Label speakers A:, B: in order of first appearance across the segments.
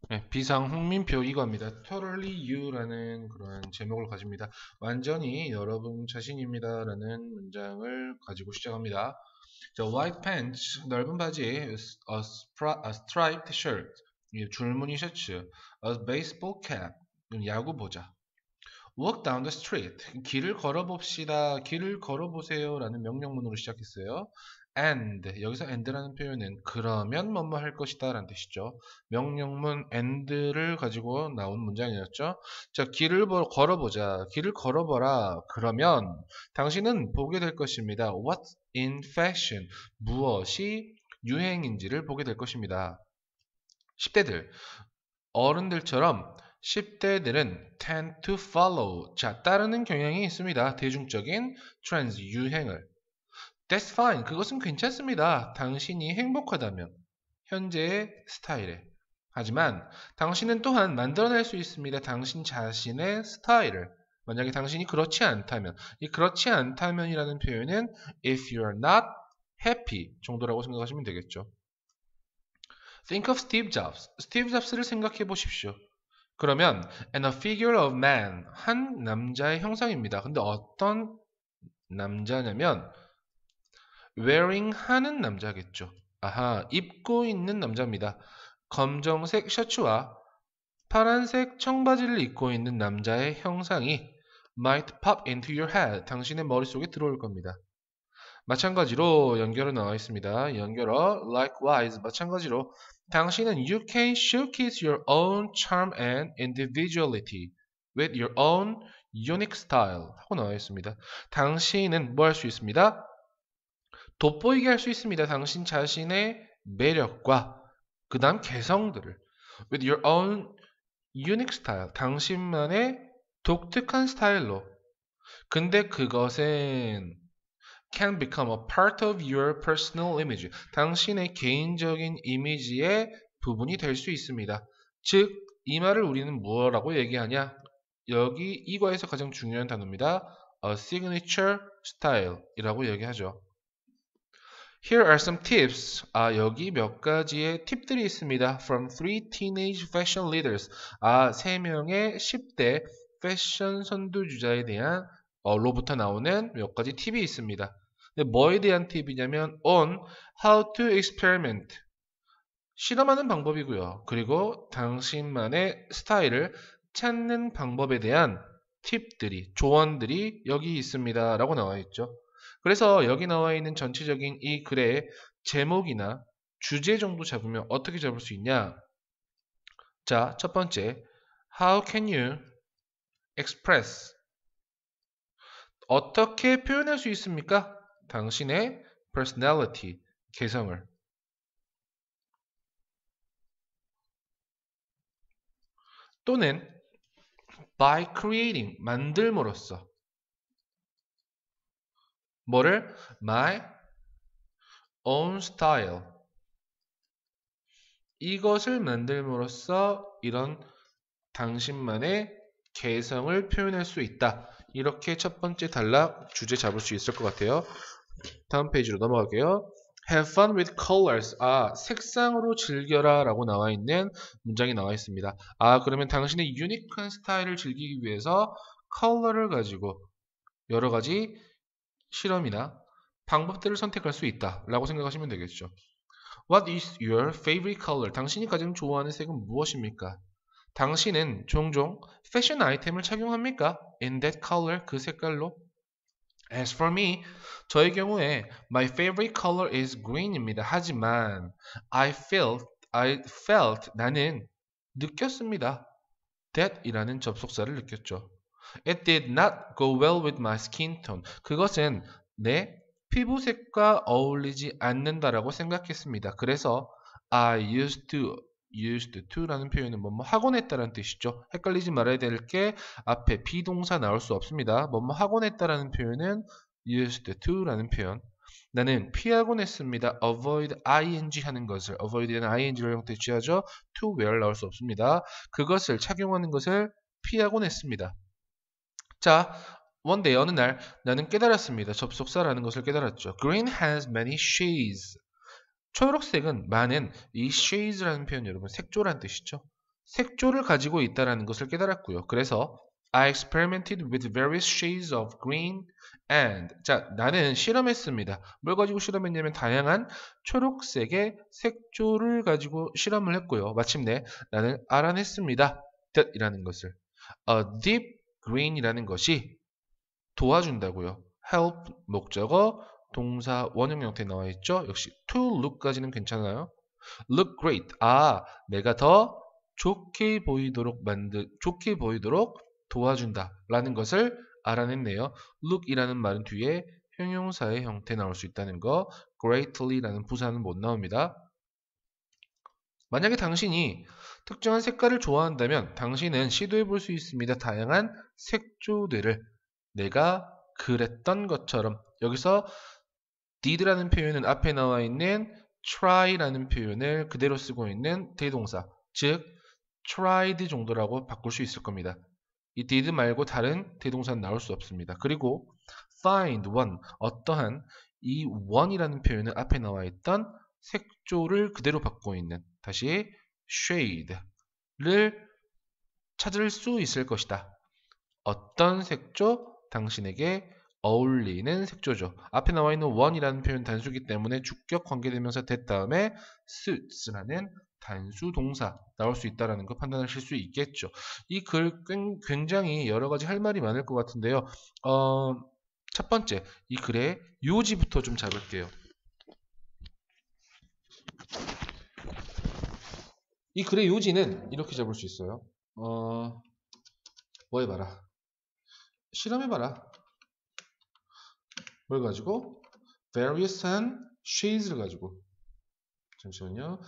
A: 네, 비상 홍민표 이겁니다. Totally you라는 그런 제목을 가집니다. 완전히 여러분 자신입니다라는 문장을 가지고 시작합니다. 자, white pants, 넓은 바지, a striped shirt, 줄무늬 셔츠, a baseball cap, 야구 모자. Walk down the street. 길을 걸어봅시다. 길을 걸어보세요. 라는 명령문으로 시작했어요. And. 여기서 and라는 표현은 그러면 뭐뭐 할 것이다. 라는 뜻이죠. 명령문 and를 가지고 나온 문장이었죠. 자, 길을 걸어보자. 길을 걸어보라. 그러면 당신은 보게 될 것입니다. What's in fashion? 무엇이 유행인지를 보게 될 것입니다. 10대들. 어른들처럼 10대들은 tend to follow. 자, 따르는 경향이 있습니다. 대중적인 trends, 유행을. That's fine. 그것은 괜찮습니다. 당신이 행복하다면. 현재의 스타일에. 하지만 당신은 또한 만들어낼 수 있습니다. 당신 자신의 스타일을. 만약에 당신이 그렇지 않다면. 이 그렇지 않다면이라는 표현은 if you're not happy 정도라고 생각하시면 되겠죠. Think of Steve Jobs. 스티브 잡스를 생각해 보십시오. 그러면 and a figure of man. 한 남자의 형상입니다. 근데 어떤 남자냐면 wearing 하는 남자겠죠. 아하, 입고 있는 남자입니다. 검정색 셔츠와 파란색 청바지를 입고 있는 남자의 형상이 might pop into your head. 당신의 머릿속에 들어올 겁니다. 마찬가지로 연결어 나와 있습니다. 연결어 likewise 마찬가지로 당신은 you can showcase your own charm and individuality with your own unique style 하고 나와 있습니다. 당신은 뭐 할 수 있습니다? 돋보이게 할 수 있습니다. 당신 자신의 매력과 그 다음 개성들을 with your own unique style 당신만의 독특한 스타일로 근데 그것은 can become a part of your personal image. 당신의 개인적인 이미지의 부분이 될 수 있습니다. 즉, 이 말을 우리는 뭐라고 얘기하냐? 여기 이거에서 가장 중요한 단어입니다. A signature style 이라고 얘기하죠. Here are some tips. 여기 몇 가지의 팁들이 있습니다. From three teenage fashion leaders. 3명의 10대 패션 선두주자에 대한 로부터 나오는 몇 가지 팁이 있습니다. 근데 뭐에 대한 팁이냐면 on how to experiment. 실험하는 방법이고요. 그리고 당신만의 스타일을 찾는 방법에 대한 팁들이, 조언들이 여기 있습니다. 라고 나와 있죠. 그래서 여기 나와 있는 전체적인 이 글의 제목이나 주제 정도 잡으면 어떻게 잡을 수 있냐? 자, 첫 번째, how can you express? 어떻게 표현할 수 있습니까? 당신의 personality, 개성을. 또는 by creating, 만들므로써. 뭐를? my own style. 이것을 만들므로써 이런 당신만의 개성을 표현할 수 있다. 이렇게 첫 번째 단락 주제 잡을 수 있을 것 같아요. 다음 페이지로 넘어갈게요. Have fun with colors. 색상으로 즐겨라 라고 나와 있는 문장이 나와 있습니다. 그러면 당신의 유니크한 스타일을 즐기기 위해서 컬러를 가지고 여러 가지 실험이나 방법들을 선택할 수 있다 라고 생각하시면 되겠죠. What is your favorite color? 당신이 가장 좋아하는 색은 무엇입니까? 당신은 종종 패션 아이템을 착용합니까? In that color, 그 색깔로? As for me, 저의 경우에 my favorite color is green입니다. 하지만 I felt 나는 느꼈습니다. that 이라는 접속사를 느꼈죠. It did not go well with my skin tone. 그것은 내 피부색과 어울리지 않는다라고 생각했습니다. 그래서 I used to라는 표현은 뭐뭐 하곤 했다라는 뜻이죠. 헷갈리지 말아야 될 게 앞에 비동사 나올 수 없습니다. 뭐뭐 하곤 했다라는 표현은 used to라는 표현. 나는 피하곤 했습니다. avoid ing 하는 것을 avoid는 ing를 형태 취하죠. to wear 나올 수 없습니다. 그것을 착용하는 것을 피하곤 했습니다. 자, one day 어느 날 나는 깨달았습니다. 접속사라는 것을 깨달았죠. Green has many shades. 초록색은 많은 이 shades라는 표현 여러분 색조란 뜻이죠. 색조를 가지고 있다는 것을 깨달았고요. 그래서 I experimented with various shades of green and 자, 나는 실험했습니다. 뭘 가지고 실험했냐면 다양한 초록색의 색조를 가지고 실험을 했고요. 마침내 나는 알아냈습니다. 이라는 것을 a deep green이라는 것이 도와준다고요. help 목적어 동사 원형 형태 나와 있죠. 역시 to look까지는 괜찮아요. look great. 내가 더 좋게 보이도록 도와준다라는 것을 알아냈네요. look이라는 말은 뒤에 형용사의 형태 나올 수 있다는 거. greatly라는 부사는 못 나옵니다. 만약에 당신이 특정한 색깔을 좋아한다면 당신은 시도해 볼 수 있습니다. 다양한 색조들을 내가 그랬던 것처럼. 여기서 did라는 표현은 앞에 나와 있는 try라는 표현을 그대로 쓰고 있는 대동사, 즉 tried 정도라고 바꿀 수 있을 겁니다. 이 did 말고 다른 대동사는 나올 수 없습니다. 그리고 find one, 어떠한 이 one이라는 표현은 앞에 나와 있던 색조를 그대로 받고 있는, 다시 shade를 찾을 수 있을 것이다. 어떤 색조? 당신에게 어울리는 색조죠. 앞에 나와 있는 one이라는 표현 단수기 때문에 주격 관계대명사 that 다음에 suits라는 단수 동사 나올 수 있다는 거 판단하실 수 있겠죠. 이 글 굉장히 여러 가지 할 말이 많을 것 같은데요. 첫 번째, 이 글의 요지부터 좀 잡을게요. 이 글의 요지는 이렇게 잡을 수 있어요. 뭐 해봐라. 실험해봐라. 뭘 가지고? various한 shades를 가지고. 잠시만요.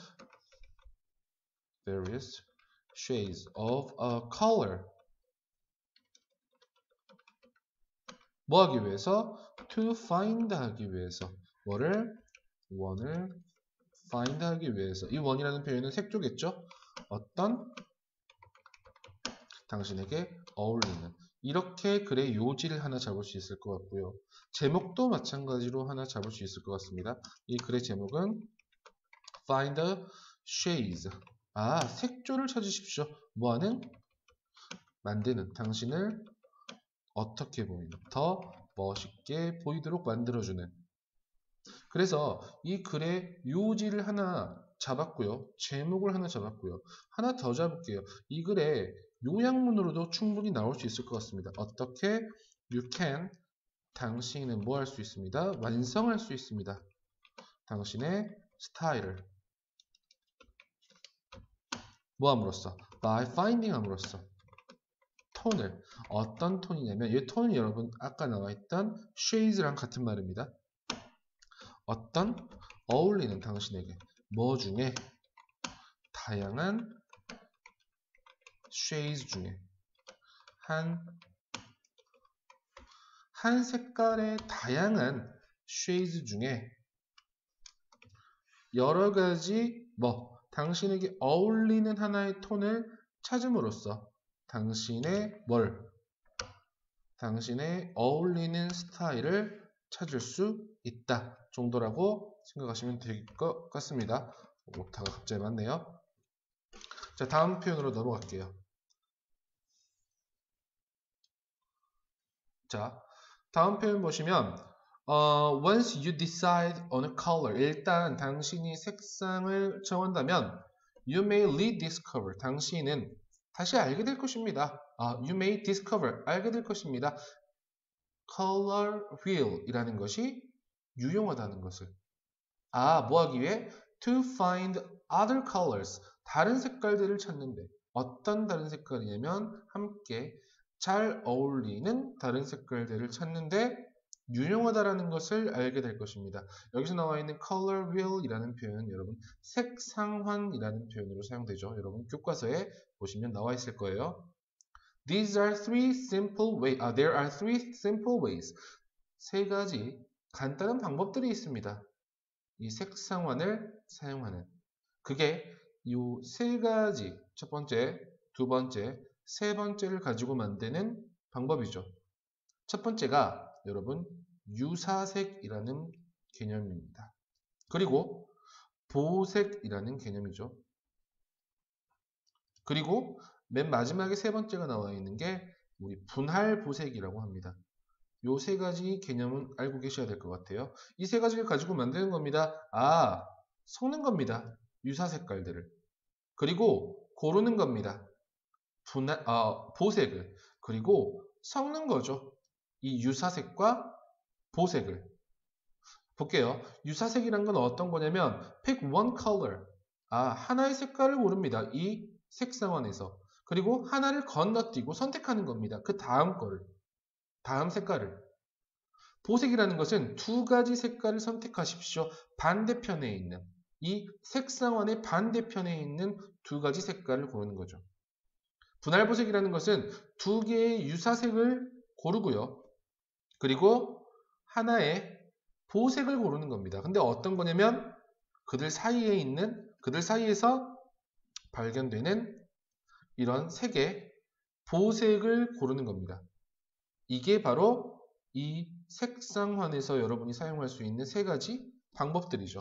A: various shades of a color. 뭐 하기 위해서? to find 하기 위해서. 원을 find 하기 위해서. 이 one이라는 표현은 색조겠죠? 어떤 당신에게 어울리는. 이렇게 글의 요지를 하나 잡을 수 있을 것 같고요. 제목도 마찬가지로 하나 잡을 수 있을 것 같습니다. 이 글의 제목은 Find the shades. 색조를 찾으십시오. 뭐하는? 만드는. 당신을 어떻게 보이는? 더 멋있게 보이도록 만들어주는. 그래서 이 글의 요지를 하나 잡았고요. 제목을 하나 잡았고요. 하나 더 잡을게요. 이 글의 요약문으로도 충분히 나올 수 있을 것 같습니다. 어떻게? You can. 당신은 뭐 할 수 있습니다? 완성할 수 있습니다. 당신의 스타일을. 뭐 함으로써? By finding 함으로써. 톤을. 어떤 톤이냐면 이 톤이 여러분 아까 나와있던 shades랑 같은 말입니다. 어떤 어울리는 당신에게 뭐 중에 다양한 shades 중에 한 색깔의 다양한 shades 중에 여러 가지 당신에게 어울리는 하나의 톤을 찾음으로써 당신의 당신의 어울리는 스타일을 찾을 수 있다 정도라고 생각하시면 될 것 같습니다. 오타가 갑자기 많네요. 자, 다음 표현으로 넘어갈게요. 자, 다음 표현 보시면 once you decide on a color, 일단 당신이 색상을 정한다면 you may rediscover, 당신은 다시 알게 될 것입니다. you may discover, 알게 될 것입니다. color wheel 이라는 것이 유용하다는 것을. 뭐 하기 위해? to find other colors, 다른 색깔들을 찾는데. 어떤 다른 색깔이냐면 함께 잘 어울리는 다른 색깔들을 찾는데 유용하다라는 것을 알게 될 것입니다. 여기서 나와 있는 color wheel 이라는 표현은 여러분 색상환이라는 표현으로 사용되죠. 여러분 교과서에 보시면 나와 있을 거예요. There are three simple ways. 세 가지 간단한 방법들이 있습니다. 이 색상환을 사용하는. 그게 이 세 가지, 첫 번째, 두 번째, 세 번째를 가지고 만드는 방법이죠. 첫 번째가 여러분 유사색이라는 개념입니다. 그리고 보색이라는 개념이죠. 그리고 맨 마지막에 세 번째가 나와 있는 게 우리 분할 보색이라고 합니다. 요 세 가지 개념은 알고 계셔야 될 것 같아요. 이 세 가지를 가지고 만드는 겁니다. 섞는 겁니다. 유사 색깔들을. 그리고 고르는 겁니다. 보색을. 그리고 섞는 거죠. 이 유사색과 보색을. 볼게요. 유사색이란 건 어떤 거냐면 pick one color. 하나의 색깔을 고릅니다. 이 색상원에서. 그리고 하나를 건너뛰고 선택하는 겁니다. 그 다음 거를. 다음 색깔을. 보색이라는 것은 두 가지 색깔을 선택하십시오. 반대편에 있는 이 색상원의 반대편에 있는 두 가지 색깔을 고르는 거죠. 분할 보색이라는 것은 두 개의 유사색을 고르고요. 그리고 하나의 보색을 고르는 겁니다. 근데 어떤 거냐면 그들 사이에서 발견되는 이런 색의 보색을 고르는 겁니다. 이게 바로 이 색상환에서 여러분이 사용할 수 있는 세 가지 방법들이죠.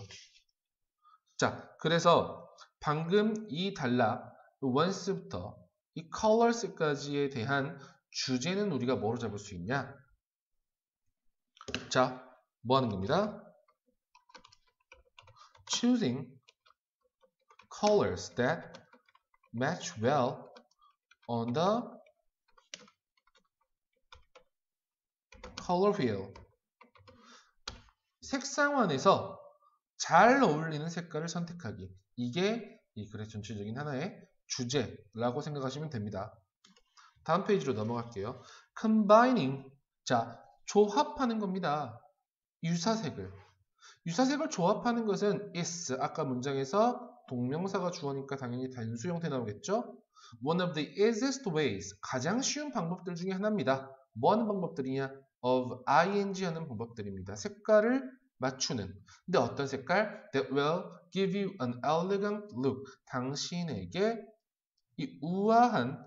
A: 자, 그래서 방금 이 단락 once부터 이 colors까지에 대한 주제는 우리가 뭐로 잡을 수 있냐? 자, 뭐 하는 겁니다? Choosing colors that match well on the color wheel. 색상환에서 잘 어울리는 색깔을 선택하기. 이게 이 글의 전체적인 하나의 주제라고 생각하시면 됩니다. 다음 페이지로 넘어갈게요. Combining. 자, 조합하는 겁니다. 유사색을 조합하는 것은 is. 아까 문장에서 동명사가 주어니까 당연히 단수 형태 나오겠죠? One of the easiest ways. 가장 쉬운 방법들 중에 하나입니다. 뭐 하는 방법들이냐? Of ing 하는 방법들입니다. 색깔을 맞추는. 근데 어떤 색깔? That will give you an elegant look. 당신에게 이 우아한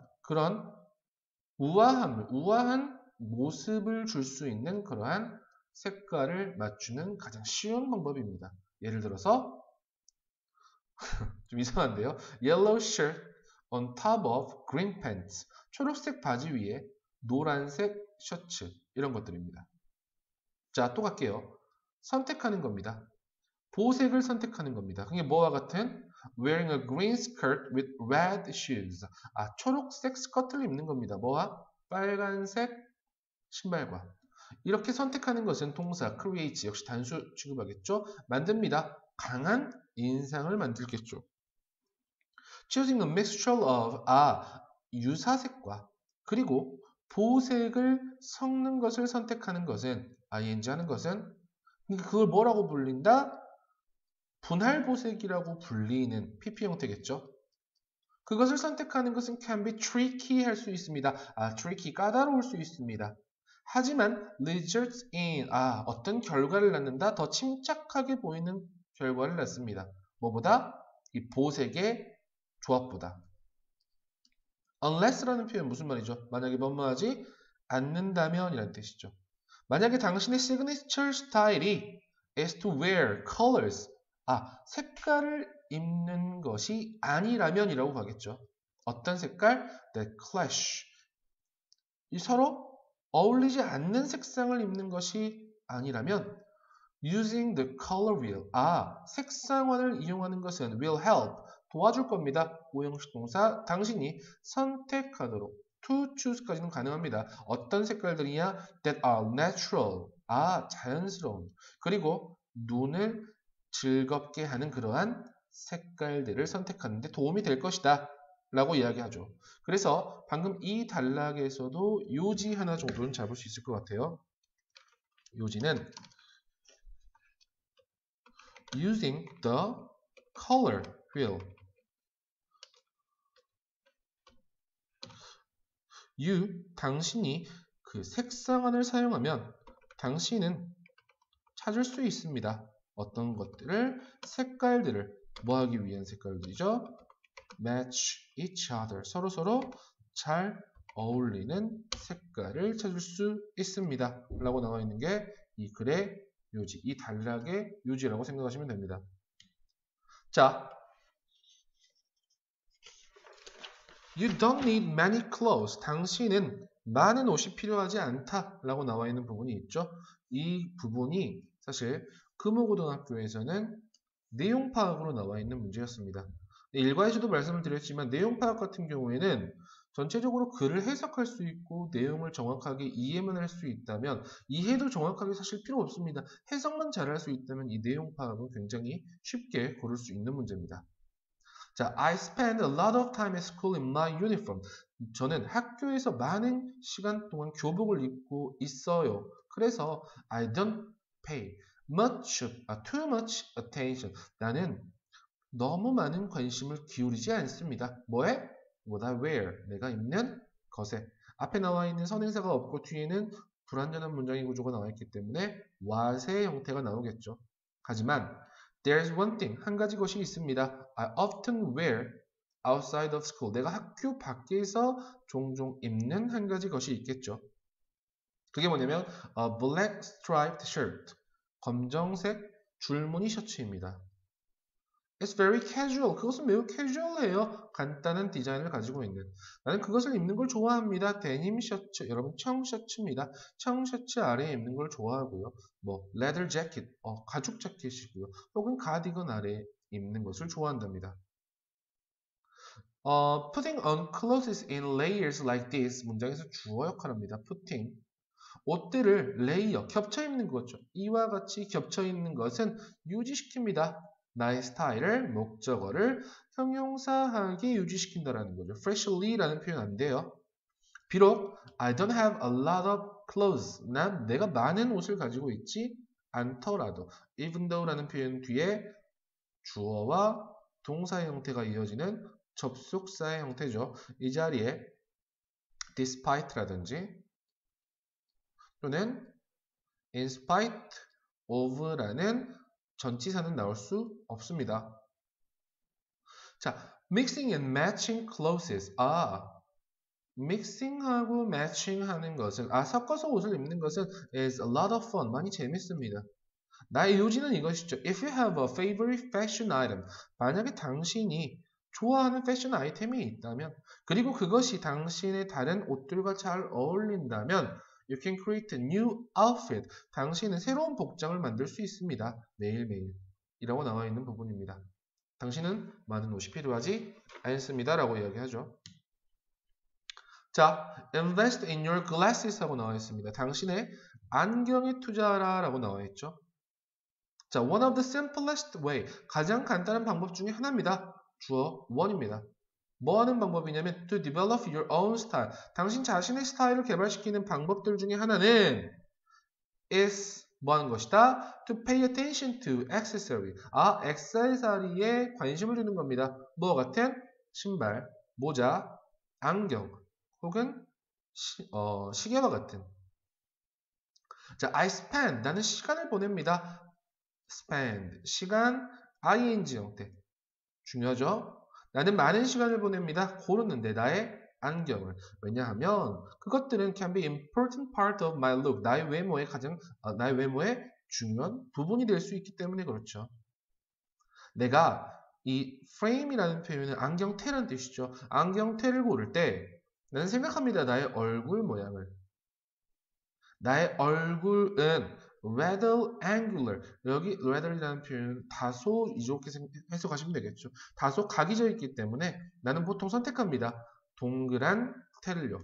A: 모습을 줄 수 있는 그러한 색깔을 맞추는 가장 쉬운 방법입니다. 예를 들어서 좀 이상한데요. Yellow shirt on top of green pants. 초록색 바지 위에 노란색 셔츠. 이런 것들입니다. 자, 또 갈게요. 선택하는 겁니다. 보색을 선택하는 겁니다. 그게 뭐와 같은? Wearing a green skirt with red shoes. 초록색 스커트를 입는 겁니다. 뭐와? 빨간색 신발과. 이렇게 선택하는 것은 동사 create 역시 단수 취급하겠죠. 만듭니다. 강한 인상을 만들겠죠. Choosing a mixture of 유사색과 그리고 보색을 섞는 것을 선택하는 것은 ing 하는 것은 그걸 뭐라고 불린다? 분할 보색이라고 불리는 PP 형태겠죠. 그것을 선택하는 것은 can be tricky 할 수 있습니다. tricky 까다로울 수 있습니다. 하지만 results in 어떤 결과를 낳는다? 더 침착하게 보이는 결과를 낳습니다. 뭐보다? 이 보색의 조합보다. unless라는 표현 무슨 말이죠? 만약에 뭐뭐하지 않는다면 이라는 뜻이죠. 만약에 당신의 signature 스타일이 is to wear colors 색깔을 입는 것이 아니라면 이라고 하겠죠. 어떤 색깔? that clash 이 서로 어울리지 않는 색상을 입는 것이 아니라면 using the color wheel 색상원을 이용하는 것은 will help 도와줄 겁니다. 오형식 동사 당신이 선택하도록 to choose까지는 가능합니다. 어떤 색깔들이냐? that are natural 자연스러운 그리고 눈을 즐겁게 하는 그러한 색깔들을 선택하는 데 도움이 될 것이다 라고 이야기하죠. 그래서 방금 이 단락에서도 요지 하나 정도는 잡을 수 있을 것 같아요. 요지는 using the color wheel. 당신이 그 색상안을 사용하면 당신은 찾을 수 있습니다. 어떤 것들을 색깔들을 뭐하기 위한 색깔들이죠? match each other. 서로 잘 어울리는 색깔을 찾을 수 있습니다. 라고 나와 있는 게 이 글의 요지, 이 단락의 요지라고 생각하시면 됩니다. 자, You don't need many clothes. 당신은 많은 옷이 필요하지 않다 라고 나와 있는 부분이 있죠. 이 부분이 사실 금호고등학교에서는 내용 파악으로 나와 있는 문제였습니다. 일과에서도 말씀을 드렸지만 내용 파악 같은 경우에는 전체적으로 글을 해석할 수 있고 내용을 정확하게 이해만 할 수 있다면 이해도 정확하게 사실 필요 없습니다. 해석만 잘할 수 있다면 이 내용 파악은 굉장히 쉽게 고를 수 있는 문제입니다. 자, I spend a lot of time at school in my uniform. 저는 학교에서 많은 시간 동안 교복을 입고 있어요. 그래서 I don't pay too much attention. 나는 너무 많은 관심을 기울이지 않습니다. 뭐에? What I wear. 내가 입는 것에. 앞에 나와 있는 선행사가 없고 뒤에는 불완전한 문장의 구조가 나와 있기 때문에 what의 형태가 나오겠죠. 하지만 there's one thing. 한 가지 것이 있습니다. I often wear outside of school. 내가 학교 밖에서 종종 입는 한 가지 것이 있겠죠. 그게 뭐냐면 a black striped shirt. 검정색 줄무늬 셔츠입니다. It's very casual. 그것은 매우 캐주얼해요. 간단한 디자인을 가지고 있는. 나는 그것을 입는 걸 좋아합니다. 데님 셔츠, 여러분 청 셔츠입니다. 청 셔츠 아래에 입는 걸 좋아하고요. 뭐 leather jacket, 가죽 자켓이고요. 혹은 가디건 아래에 입는 것을 좋아한답니다. Putting on clothes in layers like this 문장에서 주어 역할합니다. Putting 옷들을 레이어, 겹쳐 입는 거죠. 이와 같이 겹쳐 입는 것은 유지시킵니다. 나의 스타일을, 목적어를 형용사하게 유지시킨다라는 거죠. freshly라는 표현 안 돼요. 비록 I don't have a lot of clothes. 난 내가 많은 옷을 가지고 있지 않더라도 even though라는 표현 뒤에 주어와 동사의 형태가 이어지는 접속사의 형태죠. 이 자리에 despite라든지 또는 in spite of라는 전치사는 나올 수 없습니다. 자, mixing and matching clothes. mixing하고 matching하는 것은 섞어서 옷을 입는 것은 is a lot of fun. 많이 재밌습니다. 나의 요지는 이것이죠. If you have a favorite fashion item. 만약에 당신이 좋아하는 패션 아이템이 있다면 그리고 그것이 당신의 다른 옷들과 잘 어울린다면 You can create a new outfit. 당신은 새로운 복장을 만들 수 있습니다. 매일매일. 이라고 나와 있는 부분입니다. 당신은 많은 옷이 필요하지 않습니다. 라고 이야기하죠. 자, invest in your glasses 하고 나와 있습니다. 당신의 안경에 투자하라 라고 나와 있죠. 자, one of the simplest way. 가장 간단한 방법 중에 하나입니다. 주어 one입니다. 뭐 하는 방법이냐면 to develop your own style. 당신 자신의 스타일을 개발시키는 방법들 중에 하나는 is 뭐 하는 것이다? to pay attention to accessory. 액세서리에 관심을 두는 겁니다. 뭐 같은? 신발, 모자, 안경, 혹은 시계와 같은. 자, I spend. 나는 시간을 보냅니다. spend. 시간, ing 형태. 중요하죠? 나는 많은 시간을 보냅니다. 고르는데 나의 안경을. 왜냐하면 그것들은 can be important part of my look. 나의 외모의 중요한 부분이 될 수 있기 때문에 그렇죠. 내가 이 frame이라는 표현은 안경테라는 뜻이죠. 안경테를 고를 때 나는 생각합니다. 나의 얼굴 모양을. 나의 얼굴은 rather angular. 여기 rather이라는 표현은 다소 이렇게 해석하시면 되겠죠. 다소 각이 져 있기 때문에 나는 보통 선택합니다. 동그란 테를요.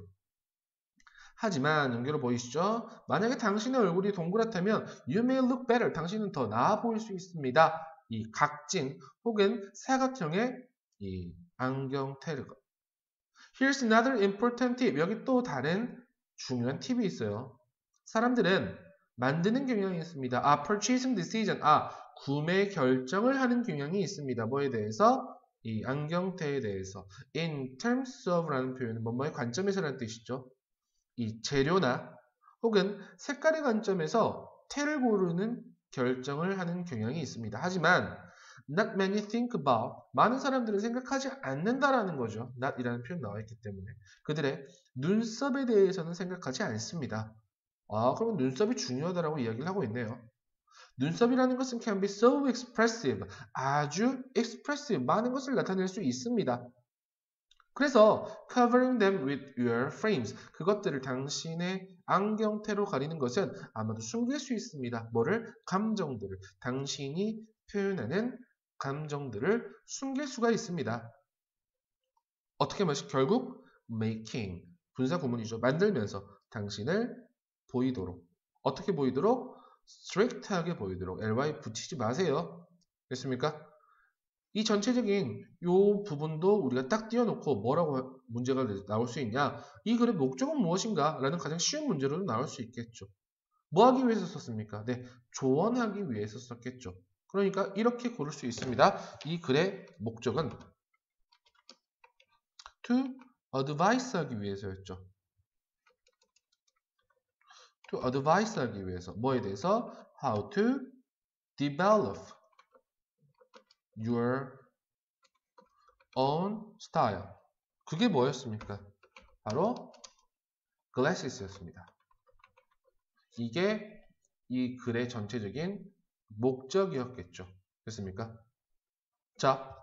A: 하지만 연결어 보이시죠? 만약에 당신의 얼굴이 동그랗다면 you may look better. 당신은 더 나아 보일 수 있습니다. 이 각진 혹은 사각형의 이 안경 테르. Here's another important tip. 여기 또 다른 중요한 팁이 있어요. 사람들은 만드는 경향이 있습니다. purchasing decision. 구매 결정을 하는 경향이 있습니다. 뭐에 대해서? 이 안경테에 대해서. In terms of라는 표현은 뭐뭐의 관점에서라는 뜻이죠. 이 재료나 혹은 색깔의 관점에서 테를 고르는 결정을 하는 경향이 있습니다. 하지만 not many think about. 많은 사람들은 생각하지 않는다라는 거죠. not이라는 표현 나와 있기 때문에. 그들의 눈썹에 대해서는 생각하지 않습니다. 그러면 눈썹이 중요하다라고 이야기를 하고 있네요. 눈썹이라는 것은 can be so expressive. 아주 expressive. 많은 것을 나타낼 수 있습니다. 그래서 covering them with your frames. 그것들을 당신의 안경테로 가리는 것은 아마도 숨길 수 있습니다. 뭐를? 감정들을. 당신이 표현하는 감정들을 숨길 수가 있습니다. 어떻게 마시? 결국 making. 분사 구문이죠. 만들면서 당신을 보이도록. 어떻게 보이도록? strict하게 보이도록. ly 붙이지 마세요. 됐습니까? 이 전체적인 요 부분도 우리가 딱 띄워놓고 뭐라고 문제가 나올 수 있냐? 이 글의 목적은 무엇인가? 라는 가장 쉬운 문제로도 나올 수 있겠죠. 뭐 하기 위해서 썼습니까? 네, 조언하기 위해서 썼겠죠. 그러니까 이렇게 고를 수 있습니다. 이 글의 목적은 to advise 하기 위해서였죠. to advise 하기 위해서. 뭐에 대해서? how to develop your own style. 그게 뭐였습니까? 바로 glasses였습니다. 이게 이 글의 전체적인 목적이었겠죠. 됐습니까? 자,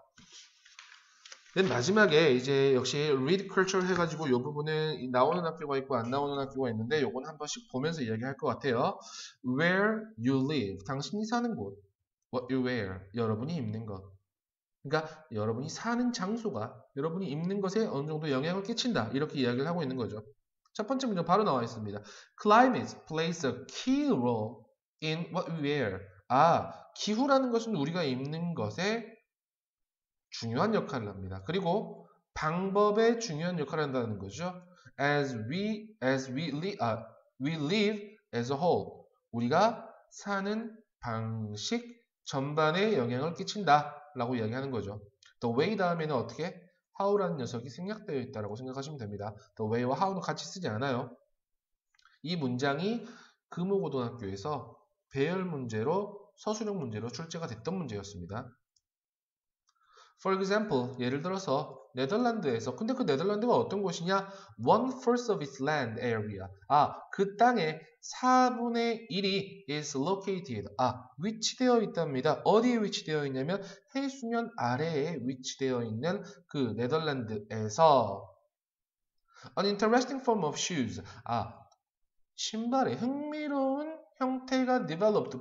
A: 맨 마지막에 이제 역시 read culture 해가지고 이 부분은 나오는 학교가 있고 안 나오는 학교가 있는데 요건 한 번씩 보면서 이야기할 것 같아요. Where you live, 당신이 사는 곳. What you wear, 여러분이 입는 것. 그러니까 여러분이 사는 장소가 여러분이 입는 것에 어느 정도 영향을 끼친다. 이렇게 이야기를 하고 있는 거죠. 첫 번째 문장 바로 나와 있습니다. Climate plays a key role in what we wear. 기후라는 것은 우리가 입는 것에 중요한 역할을 합니다. 그리고 방법에 중요한 역할을 한다는 거죠. We live as a whole. 우리가 사는 방식 전반에 영향을 끼친다 라고 이야기하는 거죠. The way 다음에는 어떻게? how라는 녀석이 생략되어 있다고 생각하시면 됩니다. The way와 how는 같이 쓰지 않아요. 이 문장이 금호고등학교에서 배열 문제로 서술형 문제로 출제가 됐던 문제였습니다. For example, 예를 들어서 네덜란드에서, 근데 그 네덜란드가 어떤 곳이냐? 1/4 of its land area. 그 땅의 4분의 1이 is located. 위치되어 있답니다. 어디에 위치되어 있냐면 해수면 아래에 위치되어 있는 그 네덜란드에서 An interesting form of shoes. 신발의 흥미로운 형태가 developed,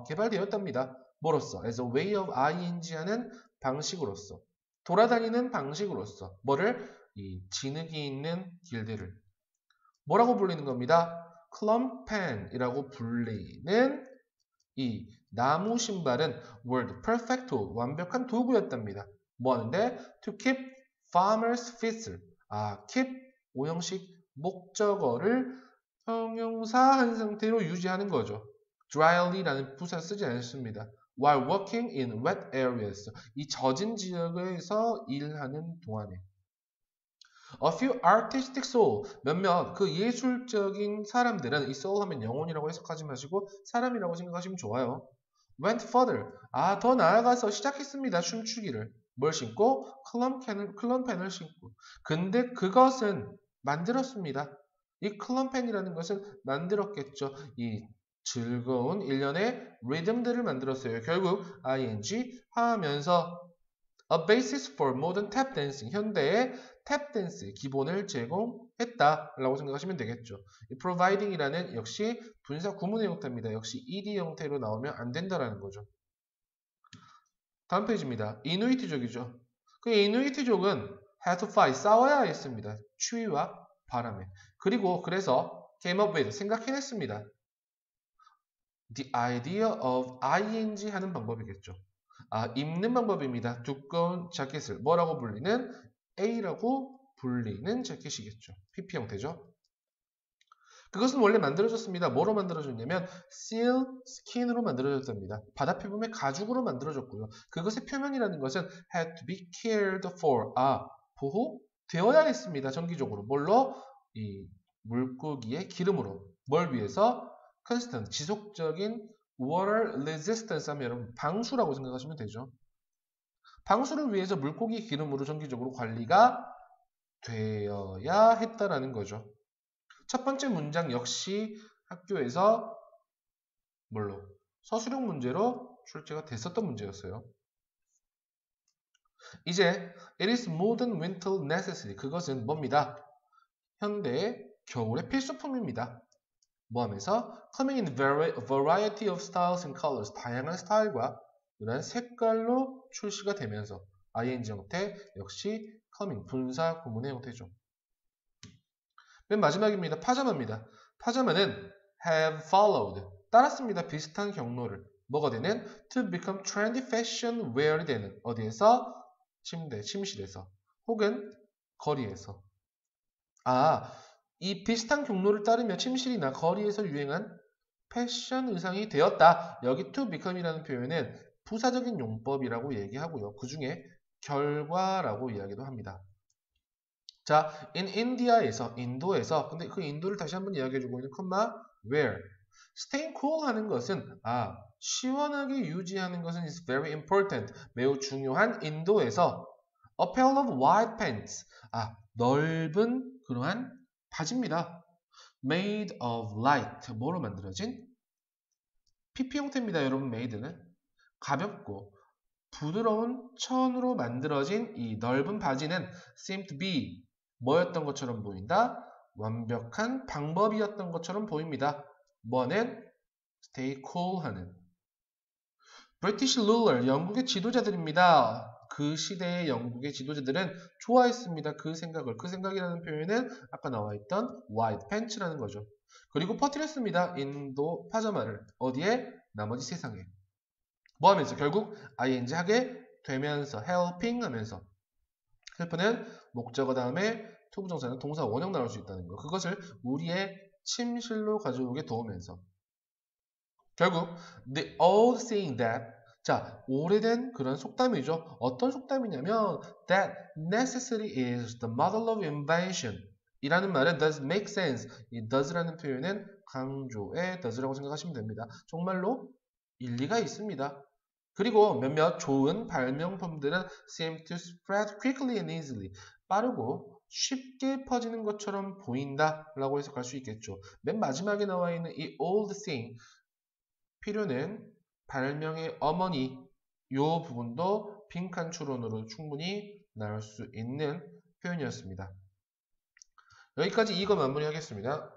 A: 개발되었답니다. 뭐로써? As a way of ing 하는 방식으로서. 돌아다니는 방식으로서. 뭐를? 이 진흙이 있는 길들을. 뭐라고 불리는 겁니다? 클럼펜이라고 불리는 이 나무 신발은 were perfect tool, 완벽한 도구였답니다. 뭐 하는데? To keep farmers' feet. keep, 오형식 목적어를 형용사 한 상태로 유지하는 거죠. dryly라는 부사 쓰지 않습니다. While working in wet areas. 이 젖은 지역에서 일하는 동안에. A few artistic soul. 몇몇 그 예술적인 사람들은 이 soul 하면 영혼이라고 해석하지 마시고 사람이라고 생각하시면 좋아요. Went further. 더 나아가서 시작했습니다. 춤추기를. 뭘 신고? 클럼펜을 신고. 근데 그것은 만들었습니다. 이 클럼펜이라는 것은 만들었겠죠. 이 즐거운 일련의 리듬들을 만들었어요. 결국 ing 하면서 a basis for modern tap dancing, 현대의 탭 댄스의 기본을 제공했다라고 생각하시면 되겠죠. 이 providing이라는 역시 분사 구문의 형태입니다. 역시 ed 형태로 나오면 안 된다라는 거죠. 다음 페이지입니다. 이누이트족이죠. 그 이누이트족은 had to fight, 싸워야 했습니다. 추위와 바람에. 그리고 그래서 came up with, 생각해냈습니다. The idea of ing 하는 방법이겠죠. 입는 방법입니다. 두꺼운 자켓을 뭐라고 불리는? A라고 불리는 재킷이겠죠. PP 형태죠. 그것은 원래 만들어졌습니다. 뭐로 만들어졌냐면 seal skin으로 만들어졌답니다. 바다 표면의 가죽으로 만들어졌고요. 그것의 표면이라는 것은 had to be cared for. 보호되어야 했습니다. 정기적으로. 뭘로? 이 물고기의 기름으로. 뭘 위해서? constant, 지속적인 water resistance 하면 여러분 방수라고 생각하시면 되죠. 방수를 위해서 물고기 기름으로 정기적으로 관리가 되어야 했다라는 거죠. 첫 번째 문장 역시 학교에서 서술형 문제로 출제가 됐었던 문제였어요. 이제 it is modern winter necessity. 그것은 뭡니다? 현대 겨울의 필수품입니다. 뭐 하면서 coming in variety of styles and colors. 다양한 스타일과 이런 색깔로 출시가 되면서 ing 형태 역시 coming 분사 구문의 형태죠. 맨 마지막입니다. 파자마입니다. 파자마는 have followed. 따랐습니다. 비슷한 경로를. 뭐가 되는? to become trendy fashion wear이 되는. 어디에서? 침대, 침실에서. 혹은 거리에서. 이 비슷한 경로를 따르며 침실이나 거리에서 유행한 패션 의상이 되었다. 여기 to become이라는 표현은 부사적인 용법이라고 얘기하고요. 그 중에 결과라고 이야기도 합니다. 자, in India에서, 인도에서, 근데 그 인도를 다시 한번 이야기해주고 있는 콤마, where. staying cool 하는 것은, 시원하게 유지하는 것은 is very important. 매우 중요한 인도에서, a pair of wide pants. 넓은 그러한 바지입니다. made of light. 뭐로 만들어진? PP 형태입니다, 여러분, made는. 가볍고 부드러운 천으로 만들어진 이 넓은 바지는 seem to be 뭐였던 것처럼 보인다? 완벽한 방법이었던 것처럼 보입니다. 뭐는? stay cool 하는. British ruler, 영국의 지도자들입니다. 그 시대의 영국의 지도자들은 좋아했습니다. 그 생각을. 그 생각이라는 표현은 아까 나와있던 white pants라는 거죠. 그리고 퍼뜨렸습니다. 인도 파자마를. 어디에? 나머지 세상에. 뭐 하면서? 결국 ing 하게 되면서 helping 하면서 help는 목적어 다음에 투부정사는 동사 원형 나올 수 있다는 거. 그것을 우리의 침실로 가져오게 도우면서 결국 the old saying that 자, 오래된 그런 속담이죠. 어떤 속담이냐면 that necessity is the mother of invention 이라는 말은 does make sense. 이 does라는 표현은 강조의 does라고 생각하시면 됩니다. 정말로 일리가 있습니다. 그리고 몇몇 좋은 발명품들은 seem to spread quickly and easily. 빠르고 쉽게 퍼지는 것처럼 보인다 라고 해석할 수 있겠죠. 맨 마지막에 나와 있는 이 old thing 필요는 발명의 어머니 이 부분도 빈칸 추론으로 충분히 나올 수 있는 표현이었습니다. 여기까지 이거 마무리하겠습니다.